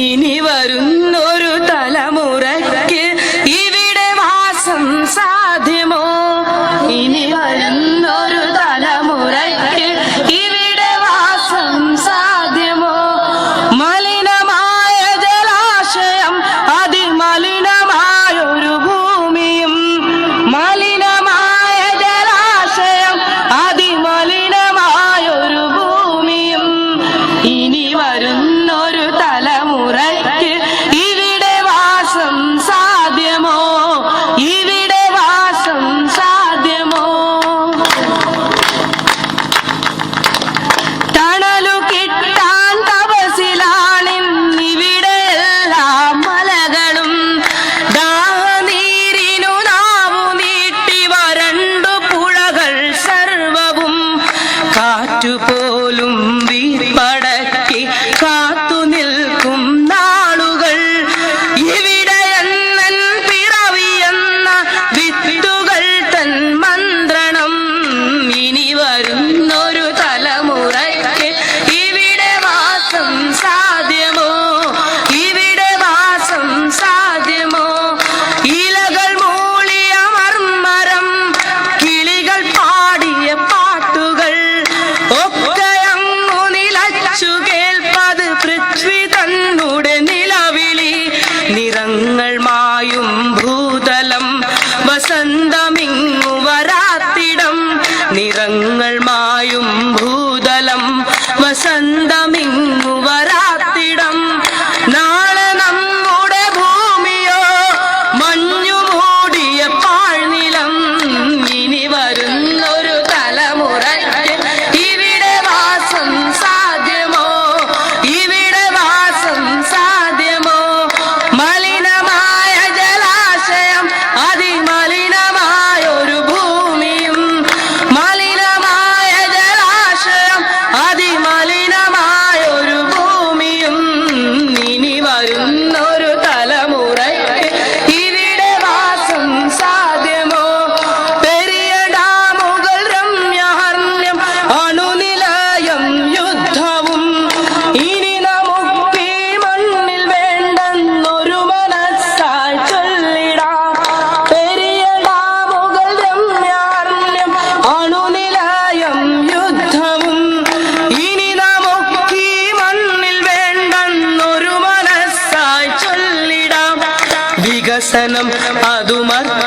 ഇനി വരുന്നൊരു തലമുറയ്ക്ക് ഇവിടെ വാസം സാധ്യമോ? ഇനി വരുന്നൊരു തലമുറയ്ക്ക് ഇവിടെ വാസം സാധ്യമോ? മലിനമായ ജലാശയം അതിമലിനമായൊരു ഭൂമിയും, മലിനമായ ജലാശയം അതിമലിനമായൊരു ഭൂമിയും. ഇനി വരുന്നൊരു തലമുറയ്ക്ക് ഇവിടെ വാസം സാധ്യമോ? ഇവിടെ വാസം സാധ്യമോ? തണലു കിട്ടാൻ തപസിലാണിന്നിവിടെ എല്ലാ മലകളും. ദാഹനീരിനു നാവു നീട്ടി വരണ്ടു പുഴകൾ സർവവും. കാറ്റുപോലും വീർപ്പടക്കി കാത്തു നിൽക്കും നാളുകൾ. ഇവിടെ എന്നൻ പിറവിയെന്ന വിത്തുകൾ തൻ മന്ത്രണം. ഇനി വരുന്നൊരു തലമുറയ്ക്ക് ഇവിടെ വാസം സാധ്യമോ? ഇവിടെ വാസം സാധ്യമോ? ഇലകൾ മൂളിയ മർമരം, കിളികൾ പാടിയ പാട്ടുകൾ ഒക്കെ അങ്ങു നിലച്ചു കേൾപ്പത് പൃഥ്വി തന്നുടെ നിലവിളി. നിറങ്ങൾ മായും ഭൂതലം വസന്തമിങ്ങു വരാത്തിടം. നിറങ്ങൾ മായും ഭൂതലം വസന്തമിങ്ങു വരാത്തിടം. നാളെ നമ്മുടെ ഭൂമിയോ മഞ്ഞു മൂടിയ പാഴ്നിലം. ഇനി വരുന്നൊരു തലമുറയ്ക്ക് ഇവിടെ വാസം സാധ്യമോ? ഇവിടെ വാസം സാധ്യമോ? മലിനമായ ജലാശയം അതിമലിനമായൊരു ഭൂമിയും, മലിനമായ ജലാശയം അതിമലിനമായൊരു ഭൂമിയും. ഇനി വരുന്നൊരു തലമുറയ്ക്ക് ഇവിടെ വാസം സാധ്യമോ? പെരിയ ഡാമുകൾ രമ്യഹർമ്മ്യം അണുനിലയം യുദ്ധവും. ഇനി നമുക്കീ മണ്ണിൽ വേണ്ടെന്നൊരു മനസ്സായി ചൊല്ലിടാം. പെരിയ ഡാമുകൾ രമ്യഹർമ്മ്യം അണുനിലയം യുദ്ധവും. ഇനി നമുക്കീ മണ്ണിൽ വേണ്ടെന്നൊരു മനസ്സായി ചൊല്ലിടാം. വികസനം അതുമർത്ഥ